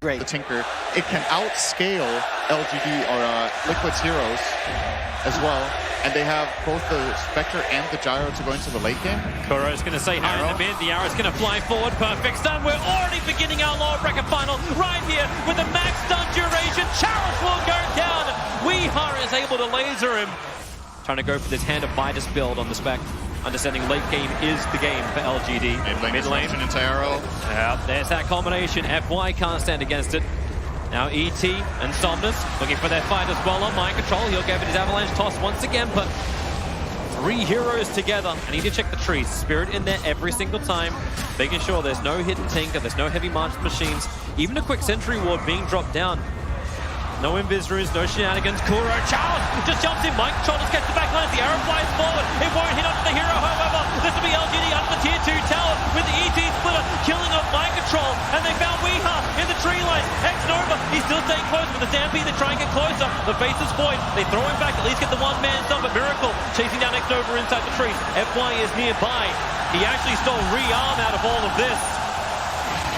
Great. The Tinker, it can outscale LGD or Liquid's heroes as well. And they have both the Spectre and the Gyro to go into the late game. Kuro's going to say hi in the mid. The arrow's going to fly forward. Perfect stun. We're already beginning our lower bracket final right here with the max stun duration. Chalice will go down. Weeha is able to laser him. Trying to go for this Hand of Midas build on the Spec. Understanding late game is the game for LGD. Mid lane into arrow. Yep, there's that combination. FY can't stand against it. Now ET and Somnus looking for their fight as well on mind control. He'll go for his avalanche toss once again, but 3 heroes together. I need to check the trees. Spirit in there every single time, making sure there's no hidden Tinker, there's no heavy march machines, even a quick sentry ward being dropped down. No invis runes, no shenanigans. Kuro, Charles just jumps in. Mind control, just gets the back line as the arrow flies forward. It won't hit onto the hero, however. This will be LGD under the tier 2 tower with the ET splitter killing off mind control. And they found Weeha in the tree line. X-Nova, he's still staying close with the Stampede. They try and get closer. The face is void. They throw him back, at least get the one-man stop. But Miracle chasing down X-Nova inside the trees. FY is nearby. He actually stole rearm out of all of this.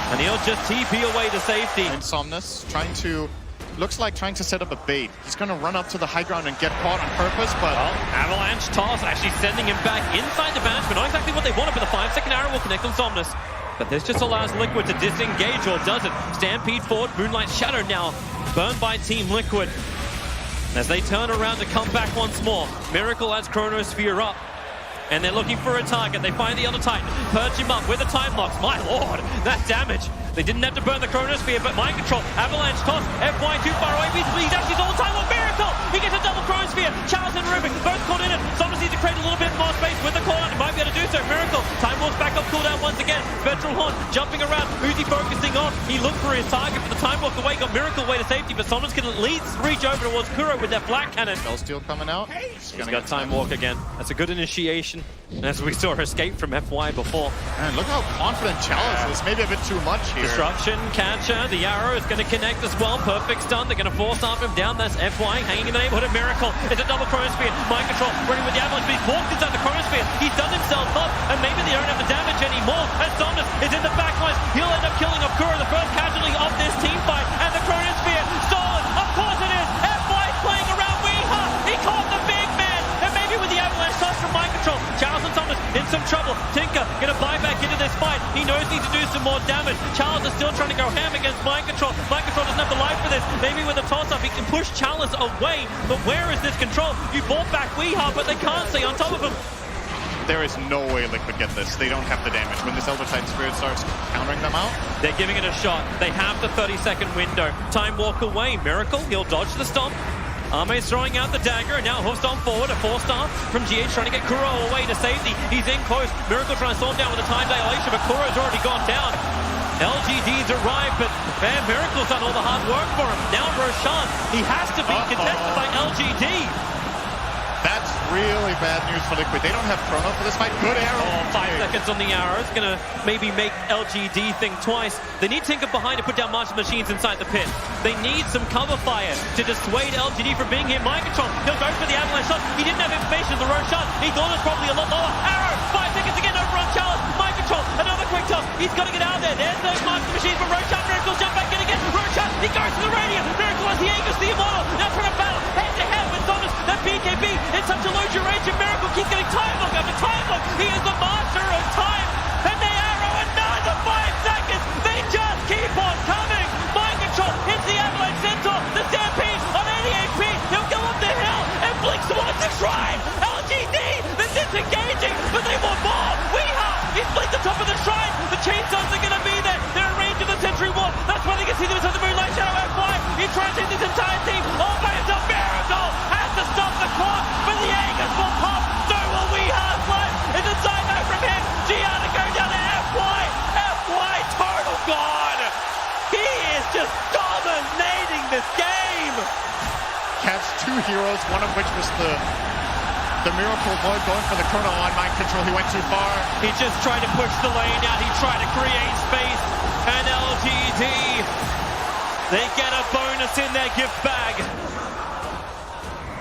And he'll just TP away to safety. And Somnus trying to... Looks like trying to set up a bait. He's going to run up to the high ground and get caught on purpose, but... Well, avalanche toss actually sending him back inside the banishment. Not exactly what they wanted, but the 5-second arrow will connect on Somnus. But this just allows Liquid to disengage, or does it? Stampede forward, Moonlight Shadow now burned by Team Liquid. As they turn around to come back once more, Miracle adds Chronosphere up. And they're looking for a target. They find the other Titan, purge him up with the time locks. My lord, that damage. They didn't have to burn the Chronosphere, but mind control, avalanche toss, FY too far away, he's actually all time on Miracle! He gets a double Chronosphere, Charles and Rubik both caught in it. Sometimes needs to create a little bit more space with the call out, he might be able to do so. Miracle, time walks back up, cooldown once again. Spectral Horn jumping around, Uzi focusing on. He looked for his target, but the time walk away got Miracle way to safety, but Somnus can at least reach over towards Kuro with that black cannon. Steel coming out. He's got time walk again. That's a good initiation. And as we saw her escape from FY before. Man, look how confident Chalice is. Maybe a bit too much here. Disruption, catcher, the arrow is going to connect as well. Perfect stun, they're going to force arm him down. That's FY hanging in the neighborhood of Miracle. It's a double Chronosphere. Mind control, running with the avalanche, but he's walked inside the Chronosphere. He's done himself up, and maybe they don't have the damage anymore. And Somnus is in the backlines. He'll end up killing off Kuro, the first casualty of this team fight. And the Chronosphere stolen. Of course it is. FY playing around Weeha. He caught the big man. And maybe with the avalanche toss from mind control, Charles and Somnus in some trouble. Tinker gonna buy back into this fight. He knows he needs to do some more damage. Charles is still trying to go ham against mind control. Mind control doesn't have the life for this. Maybe with a toss-up he can push Chalice away. But where is this control? You bought back Weeha, but they can't stay on top of him. There is no way Liquid get this. They don't have the damage. When this Elder Titan Spirit starts countering them out, they're giving it a shot. They have the 30-second window. Time walk away. Miracle, he'll dodge the stomp. Arme's throwing out the dagger, and now hoofs on forward. A 4-star from GH trying to get Kuro away to safety. He's in close. Miracle trying to storm down with a time dilation, but Kuro's already gone down. LGD's arrived, but man, Miracle's done all the hard work for him. Now Roshan, he has to be contested by LGD. That's really bad news for Liquid. They don't have Chrono for this fight. Good arrow. 5 seconds on the arrow. It's going to maybe make LGD think twice. They need Tinker behind to put down martial machines inside the pit. They need some cover fire to dissuade LGD from being here. Mind control. He'll go for the avalanche shot. He didn't have information of the Roshan. He thought it was probably a lot lower. Arrow. 5 seconds again. Over on Chalice. Mind control. Another quick toss. He's got to get out of there. There's those martial machines for Roshan. Miracle jump back in again. Roshan. He goes to the radiant. Miracle has the Aegis, the Immortal. Now trying to battle head to head with Thomas. That BKB in such a low duration. Miracle keeps getting time lock after time lock. He is the master of time. And they arrow another 5 seconds. They just keep on coming. Mind control hits the avalanche centaur. The Stampede on 88 HP. He'll go up the hill and blinks towards the shrine. LGD, they're disengaging, but they want more. Weeha, he's blinked the top of the shrine. The chainsaws are going to be there. They're in range of the sentry wall. That's why they can see them inside the Moonlight Shadow FY. He tries to hit this entire team all by himself. Miracle has to stop the clock, but the Aegis will pop. So will Weeha's life. It's a side note from him. Gian to go down to FY. FY total gone. He is just dominating this game. Catch 2 heroes, one of which was the Miracle Void going for the Chrono on mind control. He went too far. He just tried to push the lane out. He tried to create space. And LGD, they get a bonus in their gift bag.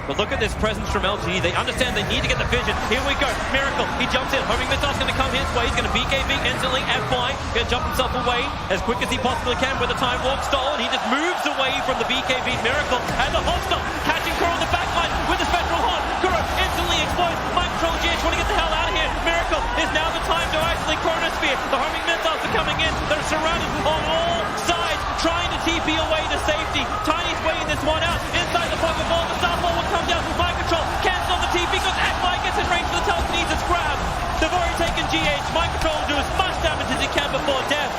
But look at this presence from LG. They understand they need to get the vision. Here we go. Miracle. He jumps in. Homing missile's going to come his way. He's going to BKB instantly. FY. Going to jump himself away as quick as he possibly can with a time warp stolen. He just moves away from the BKB Miracle. And the hostile catching Kuro on the backline with the spectral horn. Kuro instantly explodes. Mind control GH want to get the hell out of here. Miracle is now the time to isolate Chronosphere. The homing missiles are coming in. They're surrounded on all sides, trying to TP away to safety. Tiny's waiting this one out. Inside the pocket ball, the Starfall will come down. Mind control cancels on the TP because FY gets in range for the telekinesis grab. They've already taken GH. Mind control will do as much damage as he can before death.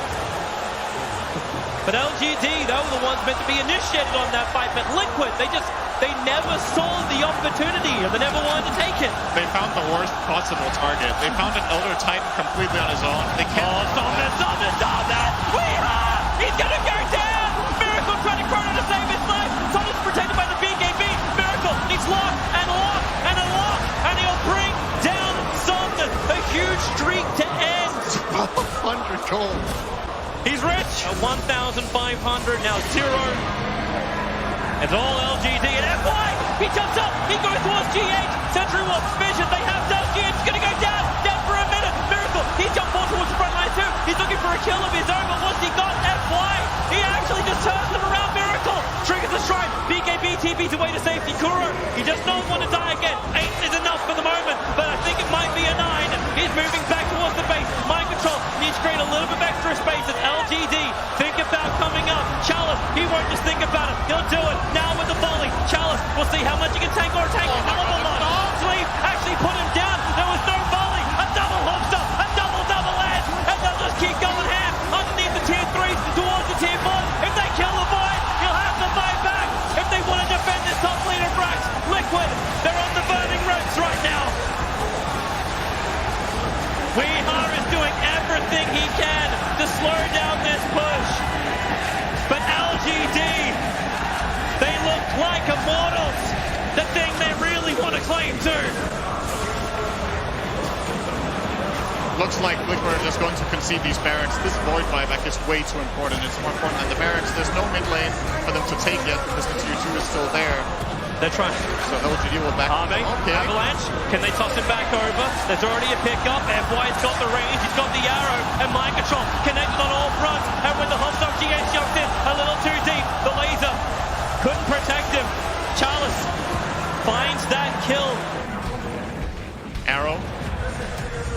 But LGD, they were the ones meant to be initiated on that fight, but Liquid, they never saw the opportunity, or they never wanted to take it. They found the worst possible target. They found an Elder Titan completely on his own. They can't. Oh, Somnus! He's gonna go down! Miracle trying to chrono to save his life. Somnus protected by the BKB. Miracle needs lock, and he'll bring down Somnus. A huge streak to end. 100 gold. He's rich. At 1,500 now, 0. It's all LGD and FY. He jumps up. He goes towards GH. Sentry Warp's vision. They have down. GH is going to go down for a minute. Miracle. He jumped more towards the front line too. He's looking for a kill of his own, but what's he got? FY. He actually just turns them around. Miracle triggers the strike. BKB TP's away to safety. Kuro. He does not want to die again. 8 is enough for the moment, but I think it might be a 9. He's moving back towards the base. Mind control needs to create a little bit of extra space as LGD think about coming up. Chalice, he won't just think about it. He'll do it now with the volley. Chalice, we'll see how much he can take or take. A hell of a lot. Sleep actually put him down. There was no volley. A double holster. A double edge. And they'll just keep going ham underneath the tier 3s towards the tier 4s. If they kill the Void, he'll have to fight back. If they want to defend this top leader Brax, Liquid, they're on the burning ropes right now. Weehar is doing everything he can to slow down this push. But LGD, they look like immortals. The thing they really want to claim to. Looks like Liquid are just going to concede these barracks. This Void buyback is way too important. It's more important than the barracks. There's no mid lane for them to take yet because the tier 2 is still there. They're trying. So LGD will back Army, okay. Avalanche, can they toss him back over? There's already a pickup. FY's got the range, he's got the arrow, and mind control connected on all fronts. And when the hostile GH jumps in a little too deep, the laser couldn't protect him. Chalice finds that kill. Arrow.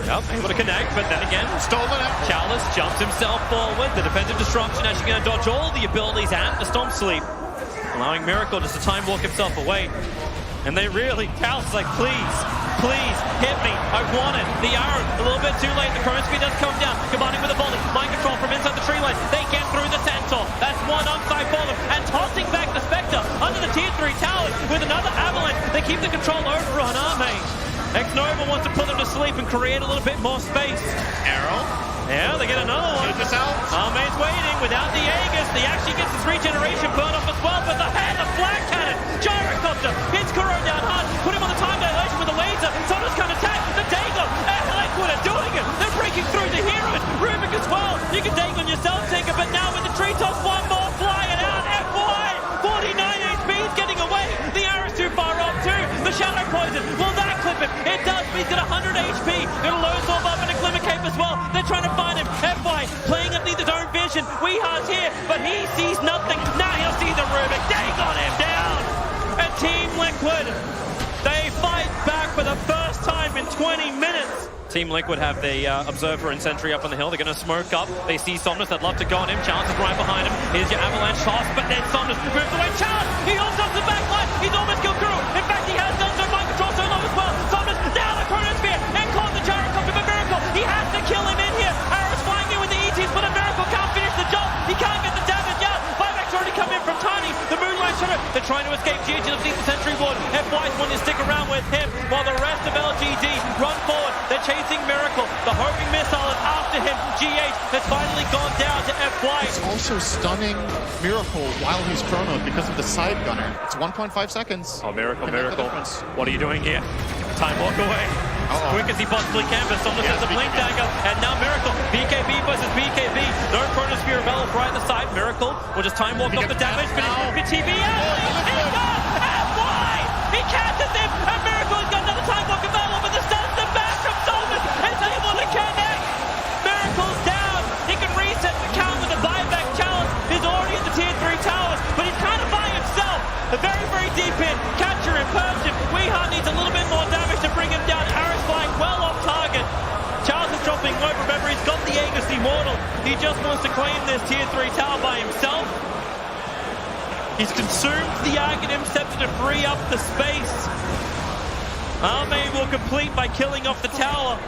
Yep, able to connect, but then again, stolen it. Chalice jumps himself forward. The defensive disruption actually going to dodge all the abilities and the Storm Sleep, allowing Miracle just to time walk himself away. And they really, Cal's like, please hit me. I want it. The arrow, a little bit too late. The current speed does come down, combining with a volley. Mind control from inside the tree line. They get through the Centaur. That's one upside for them. And tossing back the Spectre under the tier 3 towers with another Avalanche. They keep the control over on Arme. X-Nova wants to put them to sleep and create a little bit more space. Arrow. Yeah, they get another one. Take this out. Arme's waiting without the Aegis. He actually gets his regeneration burn off as well, but the hand, the flag cannon, gyrocopter, hits Kuro down hard, put him on the time dilation with the laser. Someone's come attack, the Dagon, and Liquid are doing it. They're breaking through the heroes. Rubik as well. You can Dagon yourself, Tinker, but now with the treetops, one more flying out. FY, 49 HP is getting away. The arrow's too far off too. The shadow poison, will that clip him? It does, but he's got 100 HP. Got a low orb up and a glimmer cape as well. They're trying to find him. FY playing up his own vision. Weehar's here, but he sees nothing. Now he'll see the Rubik. They got him down. And Team Liquid, they fight back for the first time in 20 minutes. Team Liquid have the Observer and Sentry up on the hill. They're going to smoke up. They see Somnus. They'd love to go on him. Chalice is right behind him. Here's your Avalanche toss, but then Somnus moves away. Chalice, he holds up the back line. He's almost killed Kuro. In fact, he has done so. Mind control so low as well. Somnus down the Chronosphere and caught the gyrocopter of a Miracle. He has to kill him in here. Arrow's flying in with the ETs, but a Miracle can't finish the job. He can't get the damage out. Buyback's already come in from Tiny. The Moonlight Shadow. They're trying to escape. GH will see the Sentry Ward. FY's wanting to stick around with him while the rest of LGD run forward. They're chasing Miracle. The homing missile is after him. GH has finally gone down to FY. It's also stunning Miracle while he's chronoed because of the side gunner. It's 1.5 seconds. Oh, Miracle. What are you doing here? Time walk away. As quick as he possibly can, but Somnus has a blink dagger. And now Miracle. BKB versus BKB. No Chronosphere Bell right at the side. Miracle will just time walk off the damage. Finish the TV out. He catches him, and Miracle has got another time block available, but the stun's the back from Solomon is able to connect. Miracle's down. He can reset the count with a buyback challenge. He's already at the tier 3 towers, but he's kind of by himself. A very, very deep in. Catcher and Perch him. Weehaw needs a little bit more damage to bring him down. Arrows flying well off target. Charles is dropping low. Remember, he's got the Aegis Immortal. He just wants to claim this tier 3 tower by himself. He's consumed the Aghanim Scepter to free up the space. Arme will complete by killing off the tower.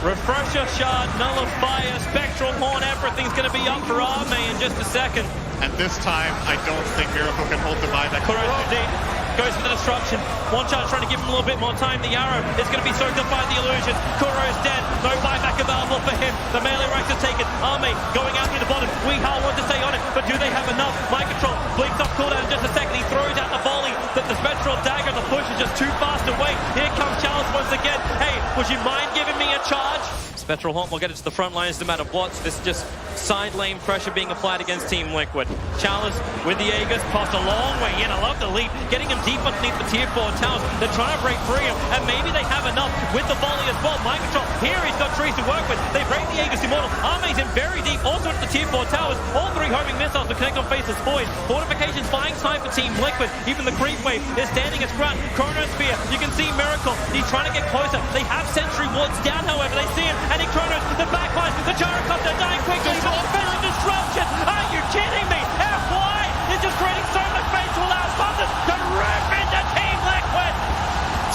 Refresher Shard, Nullifier, Spectral Horn, everything's going to be up for Arme in just a second. And this time, I don't think Miracle can hold the buyback. Kuro's too deep. Goes for the destruction. One charge trying to give him a little bit more time. The arrow is going to be soaked up by the illusion. Kuro's dead. No buyback available for him. The melee ranks are taken. Arme going out through the bottom. Weehaw wants to stay on it, but do they have enough? Mind control. Blinks off cooldown in just a second. He throws out the volley. The spectral dagger. The push is just too fast away. Here comes Charles once again. Hey, would you mind giving me a charge? Spectral Haunt will get it to the front lines no matter what. This is just side lane pressure being applied against Team Liquid. Chalice with the Aegis, passed a long way in. I love the leap, getting him deep underneath the tier 4 towers. They're trying to break free him, and maybe they have enough with the volley as well. Mind control, here he's got trees to work with. They break the Aegis Immortal. Arme's in very deep, also at the tier 4 towers. All 3 homing missiles will connect on Faceless Void. Fortifications buying time for Team Liquid. Even the creep wave is standing its ground. Chronosphere, you can see Miracle. He's trying to get closer. They have sentry wards down, however. They see him, and he Chronos, the backline, the gyrocopter dying quickly. Special disruption. Are you kidding me? FY is just creating so much space to allow Thunder to rip into Team Liquid.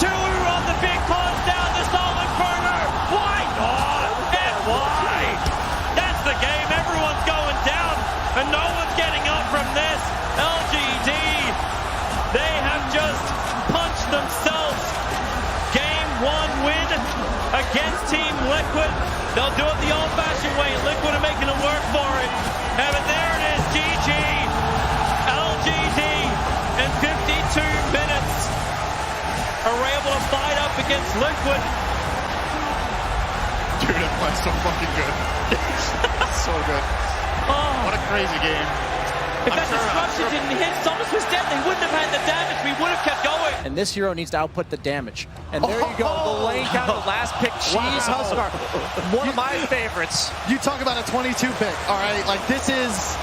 2 on the big pawns down the stolen Chrono. Why not? FY. That's the game. Everyone's going down, and no one's getting up from this. LGD, they have just punched themselves. Game 1 win against Team Liquid. They'll do it the old-fashioned way. Liquid are making it work for it. And there it is, GG. LGD in 52 minutes are able to fight up against Liquid. Dude, that was so fucking good. So good. Oh. What a crazy game. If that destruction didn't hit, Somos was dead. They wouldn't have had the damage. We would have kept going. And this hero needs to output the damage. And there you go, the lane count of the last pick, Cheese Huskar. One of my favorites. You talk about a 22 pick, all right? Like, this is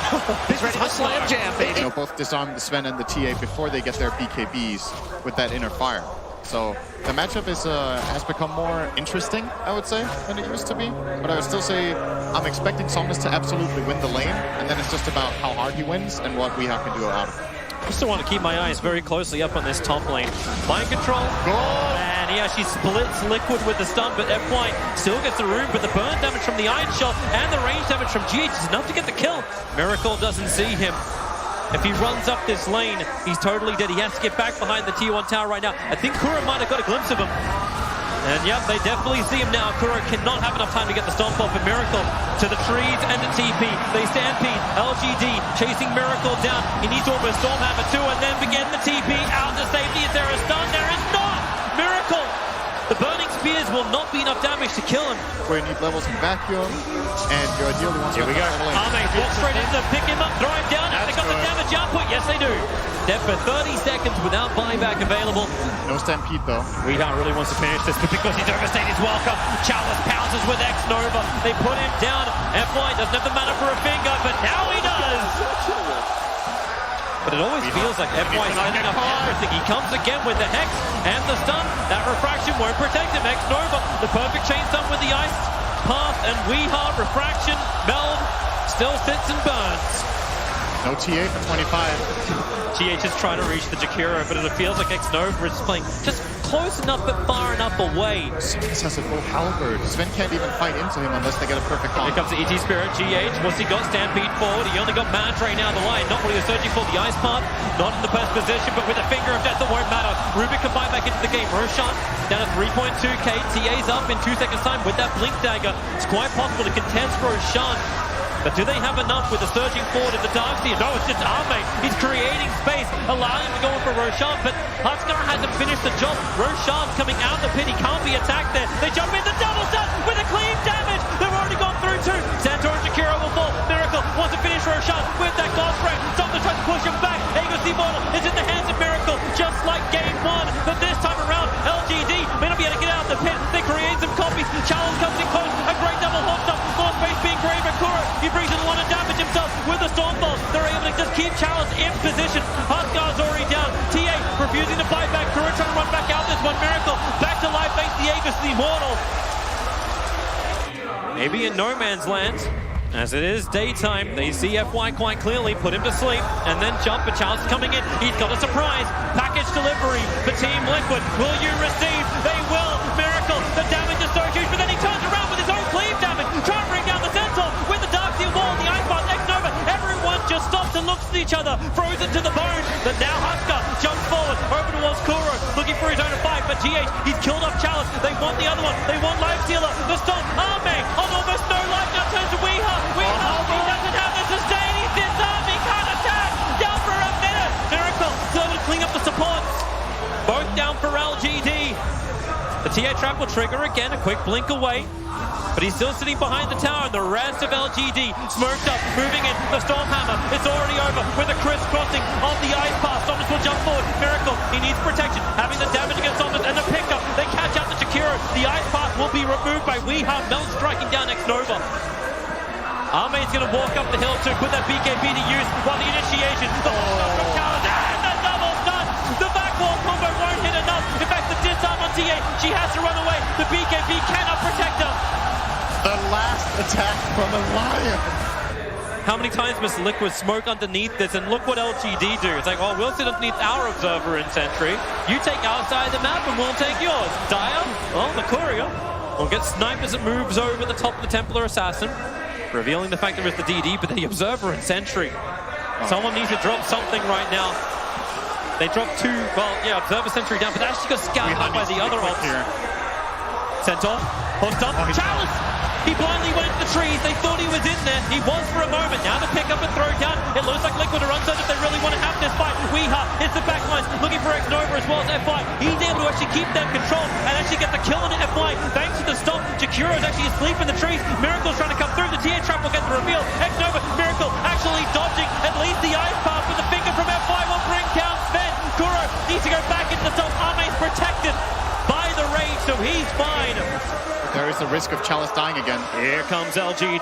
ready to slam jam, baby. You know, both disarm the Sven and the TA before they get their BKBs with that inner fire. So the matchup has become more interesting, I would say, than it used to be. But I would still say I'm expecting Somnus to absolutely win the lane, and then it's just about how hard he wins and what Weehaw can do out of it. I still want to keep my eyes very closely up on this top lane. Mind control. And he actually splits Liquid with the stun, but FY still gets the rune, but the burn damage from the Iron Shell and the range damage from GH is enough to get the kill. Miracle doesn't see him. If he runs up this lane, he's totally dead. He has to get back behind the tier 1 tower right now. I think Kuro might have got a glimpse of him. And yep, they definitely see him now. Kuro cannot have enough time to get the stomp off of Miracle. To the trees and the TP. They stampede. LGD chasing Miracle down. He needs to almost Stormhammer too, and then begin the TP out to safety. Is there a stun? There is not! Miracle! The burning spears will not be enough damage to kill him. Where you need levels in vacuum, and you ideally want to... Here we go. Arme walks straight in to pick him up, throw him down. Have they got the damage output? Yes, they do. Dead for 30 seconds without buyback available. No stampede, though. Weehaw really wants to finish this, but because he's overstayed his welcome, Chalice pounces with X-Nova. They put him down. FY doesn't have the mana for a finger, but now he does. But it always feels like FY is ending up everything. He comes again with the Hex and the stun. That refraction won't protect him. X-Nova, the perfect chain stun with the ice path, and Weehaw, refraction, meld, still sits and burns. No TA for 25. GH is trying to reach the Jakiro, but it feels like X-Nova is playing just close enough but far enough away. This has a full halberd. Sven can't even fight into him unless they get a perfect combo. Here comes the ET Spirit. GH, what's he got? Stampede forward. He only got Mad Ray now the line. Not what he was searching for. The ice path, not in the best position, but with a finger of death, it won't matter. Rubik can buy back into the game. Roshan down at 3.2k. TA's up in 2 seconds time with that Blink Dagger. It's quite possible to contest Roshan. But do they have enough with the surging forward of the Darkseer? No, it's just Arme. He's creating space, allowing him to go in for Roshan, but Huskar hasn't finished the job. Roshan's coming out of the pit. He can't be attacked there. They jump in the double stun with a clean damage. They've already gone through 2. Santor and Shakira will fall. Miracle wants to finish Roshan with that Ghost Ray. Something tries to push him back. Aegis Immortal is in the hands of Miracle, just like game 1. copies. Challenge comes in close. A great double hop stop. More space being created by Kuro. He brings in a lot of damage himself with the Stormbolt. They're able to just keep Chalice in position. Huskar's already down. TA refusing to fight back. Kuro trying to run back out this one. Miracle back to life. Face the Aegis, the Immortal. Maybe in no man's land. As it is daytime, they see FY quite clearly, put him to sleep, and then jump, but Chalice coming in. He's got a surprise. Package delivery for Team Liquid. Will you receive? They will. Miracle. The damage is so huge, but then he turns around with his own cleave damage. Trying to bring down the Centaur with the Dark Steel Wall, the Ice Path, X-Nova. Everyone just stops and looks at each other, frozen to the bone. But now Husker jumps forward, over towards Kuro, looking for his own fight, but GH, he's killed off Chalice. They want the other one. They want Life Stealer. The Stomp, Arme on almost no life, now turns to Weeha. Weeha, he doesn't have the sustain. He's disarmed. He can't attack. Down for a minute. Miracle, still able to clean up the supports. Both down for LGD. The TA trap will trigger again, a quick blink away. But he's still sitting behind the tower, and the rest of LGD smoked up, moving in. The Stormhammer, it's already over with a crisscrossing of the Ice Path. Somnus will jump forward. Miracle, he needs protection. Having the damage against Somnus and the pickup. They catch out the Jakiro. The Ice Path will be removed by Weeha. Melt striking down X-Nova. Arme's going to walk up the hill to put that BKB to use while the initiation. The from Chalice and the double stun. The back wall combo won't hit enough. In fact, the disarm on TA. She has to run away. The BKB cannot protect her. The last attack from the Lion. How many times must Liquid smoke underneath this? And look what LGD do. It's like, oh, we'll sit underneath our observer and sentry. You take our side of the map and we'll take yours. Dire, well, the courier will get sniped as it moves over the top of the Templar Assassin, revealing the fact there is the DD, but the observer and sentry. Someone needs to drop something right now. They dropped two, well, yeah, observer sentry down, but that actually got scouted by the other ops. Centaur, host up, Chalice! He blindly went into the trees. They thought he was in there. He was for a moment. Now the pick up and throw down. It looks like Liquid are uncertain if they really want to have this fight. Weeha hits the backlines, looking for X-Nova as well as FY. He's able to actually keep them controlled and actually get the kill on FY thanks to the stop. Jakiro's actually asleep in the trees. Miracle's trying to come through. The TA trap will get the reveal. X-Nova, Miracle actually dodging at least the Ice Path, but the finger from FY will bring down Sven. Kuro needs to go back into the top. Arme's protected by the rage, so he's fine. There is the risk of Chalice dying again. Here comes LGD.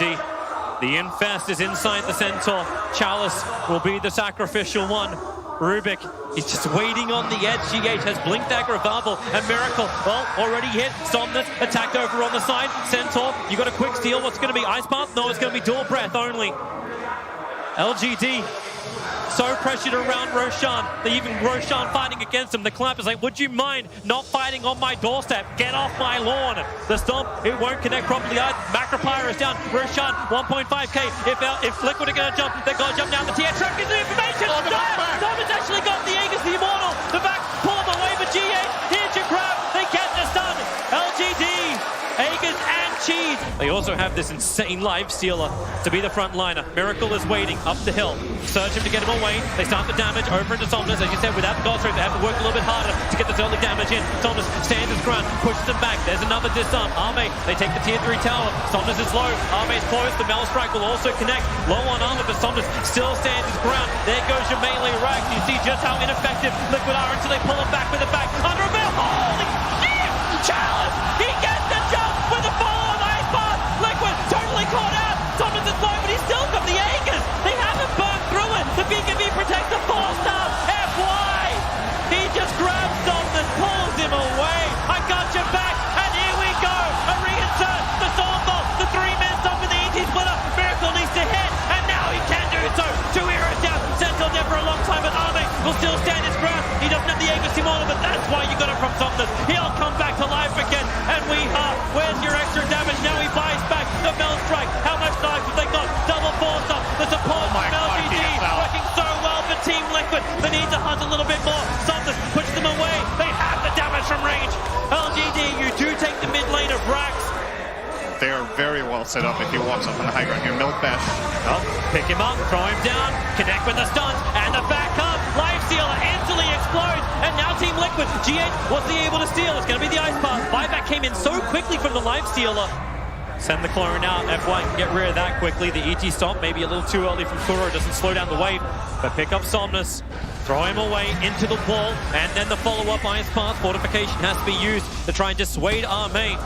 The Infest is inside the Centaur. Chalice will be the sacrificial one. Rubik, he's just waiting on the edge. GH has Blink Dagger available, and Miracle, well, already hit. Somnus attacked over on the side. Centaur, you got a quick steal. What's going to be Ice Path? No, it's going to be Dual Breath only. LGD so pressured around Roshan. They even Roshan fighting against him. The Clap is like, would you mind not fighting on my doorstep? Get off my lawn. The Stomp, it won't connect properly. Macropyre is down. Roshan, 1.5k. If Liquid are going to jump, they're going to jump down. The TS track is the information. Simon's actually got the Aegis, the Immortal. The back, pull him away, but G8, here's your grab. They get the stun. LGD, Aegis and Cheese. They also have this insane Life Stealer to be the front liner. Miracle is waiting up the hill. Search him to get him away. They start the damage over into Somnus. As you said, without the God Stroke, they have to work a little bit harder to get this early damage in. Somnus stands his ground, pushes him back. There's another disarm. Arme, they take the tier 3 tower. Somnus is low. Arme's close. The Metal Strike will also connect. Low on armor, but Somnus still stands his ground. There goes your melee rack. You see just how ineffective Liquid are until they pull him back with a back. Under a bell. Holy shit! Chalice! He gets the jump with a follow-on Ice Path. Liquid totally caught out. Somnus is low, but he's still got the Aegis. They haven't burned through it. The BKB protects the 4-star. FY! He just grabs Somnus, pulls him away. I got your back, and here we go. A reinsert. The Stormbolt. The 3-man stop in the ET splitter. Miracle needs to hit, and now he can do so. 2 heroes down. Centaur dead for a long time, but Arme will still stand his ground. He doesn't have the Aegis Immortal, but that's why you got it from Somnus. He'll come back to life again, and where's your extra damage? Now he buys back the Mel Strike. How much life have they got? Double 4-star. The support from LGD working so well for Team Liquid. They need to hunt a little bit more. Somnus pushes them away. They have the damage from range. LGD, you do take the mid lane of Rax. They are very well set up if he walks up on the high ground here. Milk Bash. Oh, pick him up, throw him down, connect with the stuns, and the back up. Life Stealer instantly explodes, and now Team Liquid. G8 was he able to steal? It's going to be the Ice Path. Buyback came in so quickly from the Life Stealer. Send the clone out. FY can get rid of that quickly. The ET Stomp maybe a little too early from Kuro. Doesn't slow down the wave, but pick up Somnus. Throw him away into the wall, and then the follow-up Ice Path fortification has to be used to try and dissuade Arme.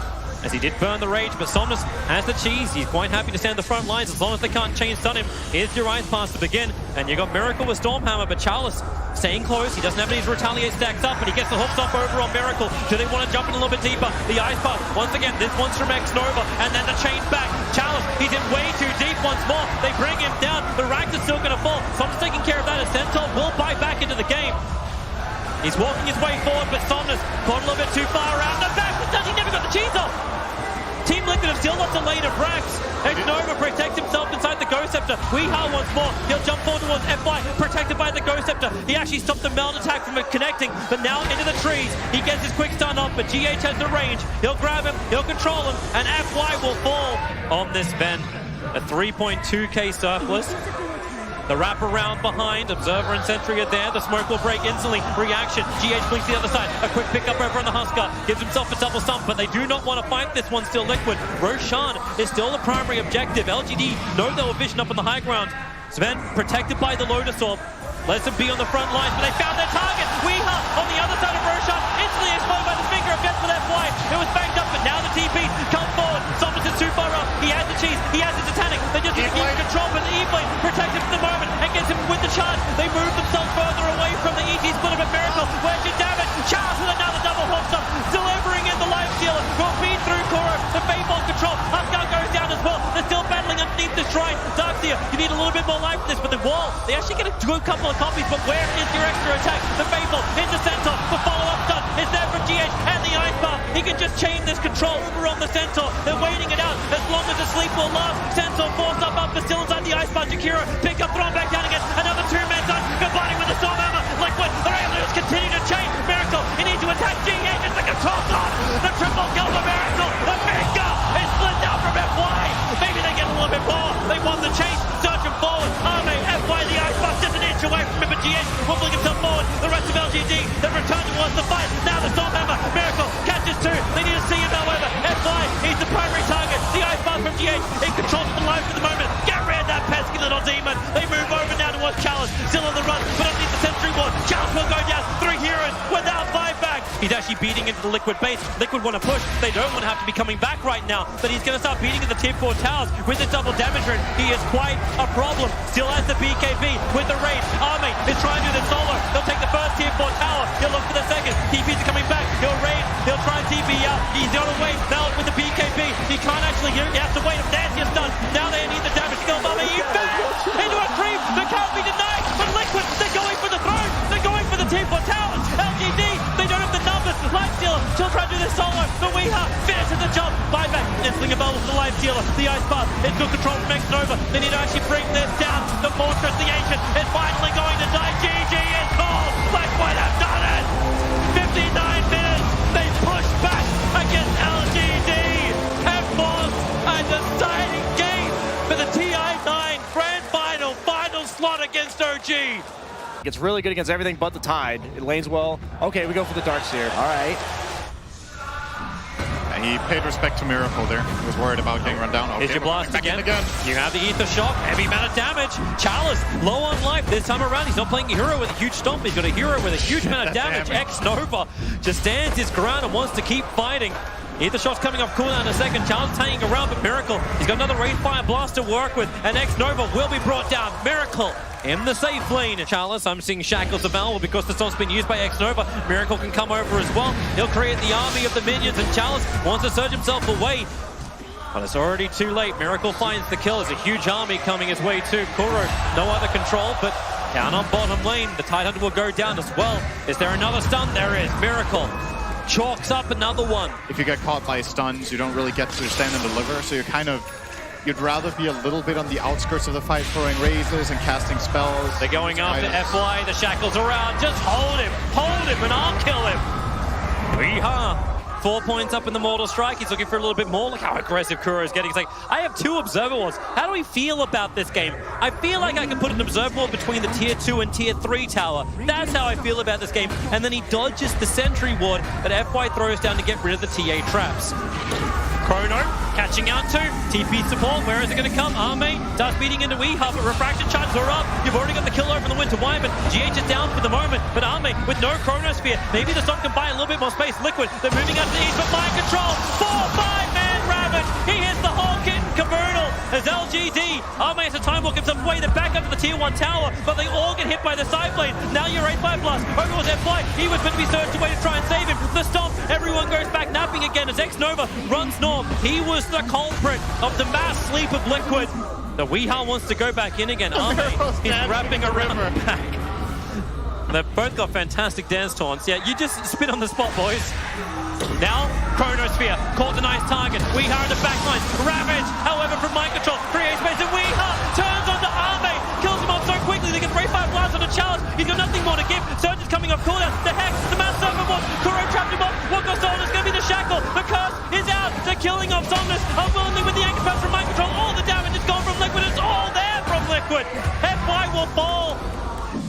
as he did burn the rage, but Somnus has the cheese. He's quite happy to stand the front lines as long as they can't chain stun him. Here's your ice pass to begin, and you got Miracle with Stormhammer, but Charles staying close. He doesn't have any retaliate stacks up, but he gets the hooks up over on Miracle. Do they want to jump in a little bit deeper? The ice pass, once again, this one's from X-Nova, and then the chain back. Charles, he's in way too deep once more. They bring him down. The rack is still going to fall. Somnus taking care of that as Centaur will buy back into the game. He's walking his way forward, but Somnus caught a little bit too far around the back, but he never got the cheese off. Team Liquid have still lots of lane of racks. X-Nova protects himself inside the Ghost Scepter. Weehaw once more. He'll jump forward towards FY, protected by the Ghost Scepter. He actually stopped the meld attack from connecting, but now into the trees. He gets his quick stun off, but GH has the range. He'll grab him, he'll control him, and FY will fall on this Ben. A 3.2k surplus. The wrap around behind, Observer and Sentry are there. The smoke will break instantly. Reaction, GH blinks to the other side. A quick pickup over on the Huskar. Gives himself a double stump, but they do not want to fight this one. Still Liquid. Roshan is still the primary objective. LGD know they were vision up on the high ground. Sven protected by the Lotus Orb. Lets him be on the front lines, but they found their target. Weehaw on the other side of Roshan. Instantly exploded by the finger of death with FY. It was banged up, but now the TP come forward. Somnus is too far up. He has the cheese. He has the Titanic. They just keep control, but the E-Blade protects him for the moment and gets him with the charge. They move themselves further away from the ET splitter, but Miracle, where's your damage? Charles with another double hook stop, delivering in the life stealer. Will feed through Kuro. The Fable control. Huskar goes down as well. They're still battling underneath the shrine. Darkseer, you need a little bit more life for this, but the wall, they actually get a good couple of copies, but where is your extra attack? The Fable into Centaur. The follow-up stun is there from GH and the ice bar. He can just chain this control over on the Centaur. They're waiting it out as long as the sleep will last. Centaur forced up, but still inside the ice bar. Jakiro pick up, thrown back down again. Another two-man done, combining with the Stormhammer. Liquid, they're able to just continue to chain. Miracle, he needs to attack GH. It's the control stun. The triple kill for Miracle. The finger is split down from FY. Maybe they get a little bit more. They won the chase. Search him forward. Arme, FY, the ice bar just an inch away from him, but GH wobbling himself forward. The rest of LGD, they've returned towards the fight. Now the Stormhammer. Miracle catches two. They need to see him, however. FY, he's the primary target. The ice bar from GH. It controls the life for the moment. Get rid of that pesky little demon. They move over now towards Chalice. Still on the run, but underneath the Sentry Ward. Chalice will go down. 3 heroes without buyback. He's actually beating into the Liquid base. Liquid want to push. They don't want to have to be coming back right now, but he's going to start beating at the tier 4 towers with the double damage rune. He is quite a problem. Still has the BKB with the raid. Arme is trying to do the solo. He'll take the first tier 4 tower. He'll look for the second. TPs are coming back. He'll raid. He'll try and TP out. He's on a wait now with the BKB. He can't actually get it. He has to wait. There's his stun. Now they need the damage skill. Arme, he fell into a creep that can't be denied. But Liquid, they're going for the throne. They're going for the tier 4 towers. LGD, they don't have the numbers. Lifestealer, still trying to do this solo. But Weehaw finishes the job. Buyback, instantly available for the Lifestealer. The ice path, it's good control from X-Nova. They need to actually bring this down. The Fortress, the Ancient, is finally going to die. GG is called. Liquid have done it. 59 minutes. They push back against LGD and force a deciding game for the TI9 Grand Final slot against OG. Gets really good against everything but the Tide. It lanes well. Okay, we go for the Darkseer. All right. He paid respect to Miracle there. He was worried about getting run down. Okay, Here's your blast back in again. You have the Ether Shock, heavy amount of damage. Chalice, low on life this time around. He's not playing a hero with a huge stomp. He's got a hero with a huge amount of damage. X-Nova just stands his ground and wants to keep fighting. Ether Shock's coming off cooldown in a second. Chalice hanging around, but Miracle, he's got another Raid Fire Blast to work with, and X-Nova will be brought down. Miracle in the safe lane. Chalice, I'm seeing Shackles available because the stomp's been used by X-Nova. Miracle can come over as well. He'll create the army of the minions, and Chalice wants to surge himself away. But it's already too late. Miracle finds the kill. There's a huge army coming his way too. Kuro, no other control, but down on bottom lane. The Tidehunter will go down as well. Is there another stun? There is. Miracle chalks up another one. If you get caught by stuns, you don't really get to stand and deliver, so you'd rather be a little bit on the outskirts of the fight, throwing raises and casting spells. They're going after FY, the Shackles around. Just hold him, and I'll kill him. Weehaw. 4 points up in the Mortal Strike. He's looking for a little bit more. Look how aggressive Kuro is getting. He's like, I have 2 Observer Wards. How do we feel about this game? I feel like I can put an Observer Ward between the tier 2 and tier 3 tower. That's how I feel about this game. And then he dodges the Sentry Ward that FY throws down to get rid of the TA traps. Chrono catching out too. TP support, where is it going to come? Arme starts beating into Weehaw, but refraction charges are up. You've already got the kill over the Winter Wyvern. GH is down for the moment, but Arme with no Chronosphere. Maybe the Storm can buy a little bit more space. Liquid, they're moving out to the east, but mind control. 4-5 Ravage. He hits the whole kit and caboodle as LGD. Arme has a time walk himself away. They're back up to the tier 1 tower, but they all get hit by the side blade. Now you're 8-5 blast. Overall's F5. He was meant to be surged away to try and save him. The stomp. Everyone goes back napping again as X-Nova runs north. He was the culprit of the mass sleep of Liquid. The Weehaw wants to go back in again. Arme, he's wrapping around the back. They've both got fantastic dance taunts. Yeah, you just spit on the spot, boys. Now, Chronosphere, caught a nice target. Weehaw in the backline. Ravage, however, from mind control, creates space, and Weehaw turns onto Arme, kills him off so quickly. They get 3-5 blasts on a challenge. He's got nothing more to give. Surge is coming off cooldown. The Hex, the Mass Serpent, Kuro trapped him off. What goes on is going to be the Shackle. The Curse is out. They're killing off Somnus. Unwillingly with the anchor pass from mind control. All the damage is gone from Liquid. It's all there from Liquid. FY will fall.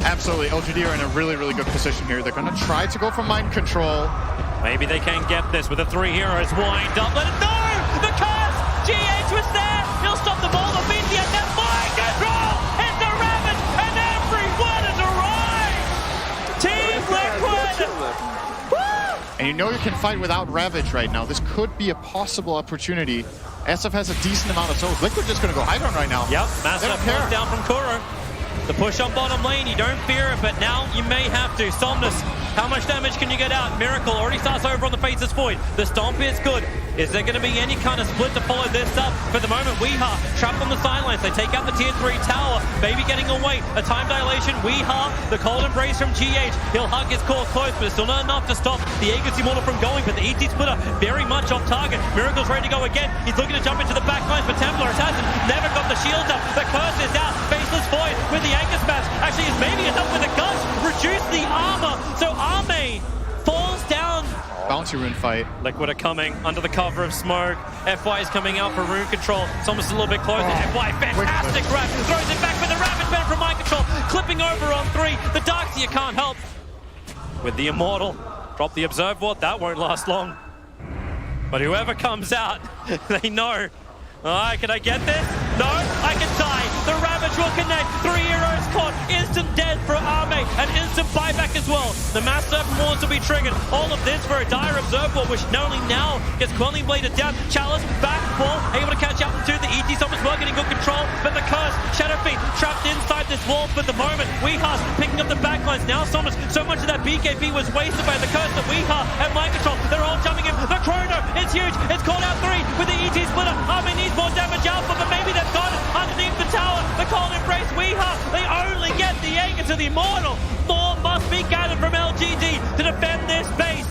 Absolutely, LGD are in a really, really good position here. They're going to try to go for mind control. Maybe they can get this with the 3 heroes. Wind up, let it no! The Curse! GH was there! He'll stop the ball, the BTS, and mind control! Hit the Ravage, and everyone has arrived! Team Liquid! Woo! And you know you can fight without Ravage right now. This could be a possible opportunity. SF has a decent amount of souls. Liquid just going to go high ground right now. Yep, massive push down from Kuro. The push on bottom lane, you don't fear it, but now you may have to. Somnus, how much damage can you get out? Miracle already starts over on the Faceless Void. The Stomp is good. Is there going to be any kind of split to follow this up? For the moment, Weehaw trapped on the sidelines. They take out the tier 3 tower. Baby getting away. A time dilation. Weehaw, the cold embrace from GH. He'll hug his core close, but it's still not enough to stop the Aegis Immortal from going. But the ET splitter very much off target. Miracle's ready to go again. He's looking to jump into the back lines, but Templar hasn't. Never got the shield up. The Curse is out. Faceless Void with the Anchor Smash. Actually, is maybe enough with the guns. Reduce the armor. So Arme falls down. Bounty rune fight. Liquid are coming under the cover of smoke. FY is coming out for rune control. It's almost a little bit closer. FY, fantastic grab. Throws it back with the Ravage better from mind control. Clipping over on 3. The Darkseer can't help. With the Immortal. Drop the Observe Ward. That won't last long. But whoever comes out, they know. Alright, can I get this? No, I can die. The Ravage will connect. 3 heroes caught. Instant death for Arme. An instant buyback as well. The Mass Serpent Wards will be triggered. All of this for a dire Observe Wall, which not only now gets Quelling bladed down. Chalice, back, wall, able to catch up to the ET Summons well, getting good control. But the Curse, Shadow Fiend, trapped inside this wall for the moment. Weehaw picking up the backlines. Now Summons, so much of that BKB was wasted by the Curse that Weehaw and mind control. They're all jumping in. The Chrono is huge. It's caught out 3 with the ET splitter. Arme needs more damage alpha, but maybe they've got it underneath the tower. The cold embrace Weehaw. They only get the anchor to the Immortal. More must be gathered from LGD to defend this base.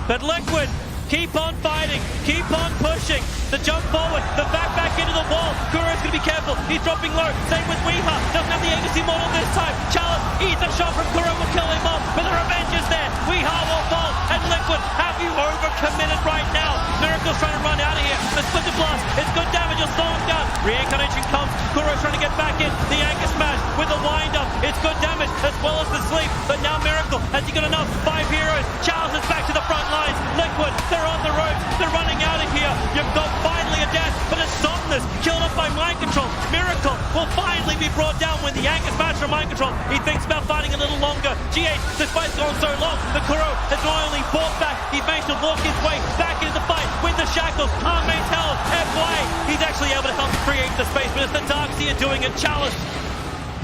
But Liquid, keep on fighting, keep on pushing. The jump forward, the back into the wall. Kuro's gonna be careful. He's dropping low. Same with Weehaw. Doesn't have the Aegis Immortal this time. Chalice eats a shot from Kuro, will kill him off. But the revenge is there. Weehaw will fall. And Liquid, have you overcommitted right now? Miracle's trying to run out of here. The Splinter Blast, it's good damage. You'll slow him down. Reincarnation comes. Kuro's trying to get back in. The Anchor Smash with the wind up. It's good damage as well as the sleep. But now Miracle, has he got enough? 5 heroes. Chalice is back to the front lines. Liquid, they're on the ropes. They're running out of here. You've got finally a death, but it's Somnus killed off by mind control. Miracle will finally be brought down when the Anchor Smash from mind control. He thinks about fighting a little longer. GH, this fight's gone so long. The Kuro has not only fought back, he managed to walk his way back into the fight with the shackles. Arme's held. FY, he's actually able to help create the space, but it's the Darkseer doing it. Chalice.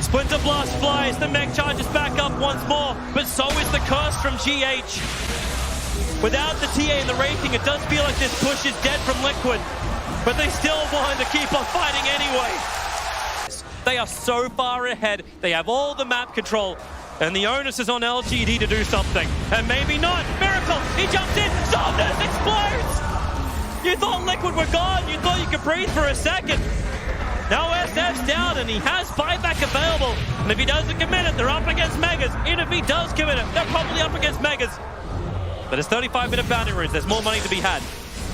Splinter Blast flies. The mech charges back up once more, but so is the Curse from GH. Without the TA and the Wraith King, it does feel like this push is dead from Liquid, but they still want to keep on fighting anyway. They are so far ahead. They have all the map control, and the onus is on LGD to do something. And maybe not. Miracle, he jumps in. Somnus explodes. You thought Liquid were gone. You thought you could breathe for a second. Now SF's down, and he has buyback available. And if he doesn't commit it, they're up against Megas. Even if he does commit it, they're probably up against Megas. But it's 35-minute bounty runes. There's more money to be had.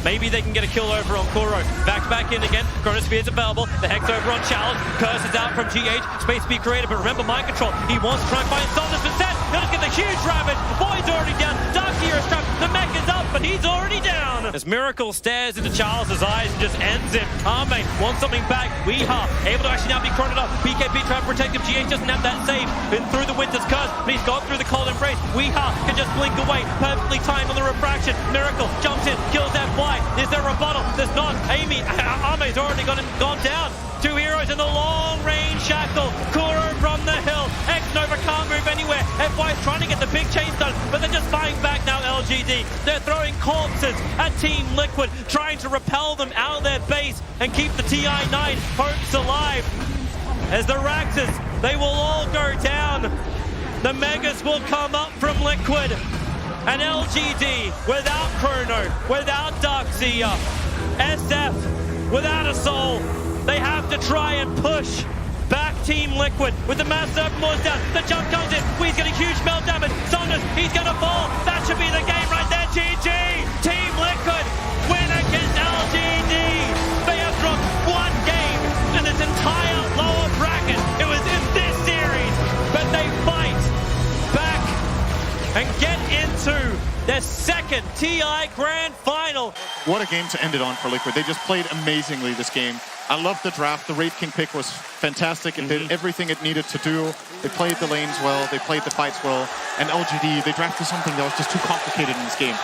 Maybe they can get a kill over on Kuro. Back in again. Chronosphere's available. The Hex over on Challenge. Curse is out from GH. Space to be created, but remember mind control. He wants to try and find Somnus instead. He'll just get the huge Ravage. Void's already down. Darkseer is trapped. The mech is up, but he's already down. As Miracle stares into Charles' eyes and just ends him. Arme wants something back. Weehaw able to actually now be chroned up. BKB trying to protect him. GH doesn't have that save. Been through the Winter's Curse, but he's gone through the cold embrace. Weehaw can just blink away. Perfectly timed on the refraction. Miracle jumps in, kills that fly. Is there a rebuttal? There's not. Amy, Ame's already gone down. 2 heroes in the long-range shackle. Kuro from the hill. X-Nova can't move anywhere. FY is trying to get the big chase done, but they're just fighting back now, LGD. They're throwing corpses at Team Liquid, trying to repel them out of their base and keep the TI9 hopes alive. As the Raxes, they will all go down. The Megas will come up from Liquid. And LGD, without Chrono, without Darkseer, SF, without a soul, they have to try and push back Team Liquid with the mass Serpentmore's down. The jump comes in. We's getting huge melt damage. Saunders, he's going to fall. That should be the game right there. GG! Team Liquid win against LGD. They have dropped 1 game in this entire lower bracket. It was in this series, but they fight back and get into their second TI Grand Final. What a game to end it on for Liquid. They just played amazingly this game. I loved the draft. The Wraith King pick was fantastic. It did everything it needed to do. They played the lanes well. They played the fights well. And LGD, they drafted something that was just too complicated in this game.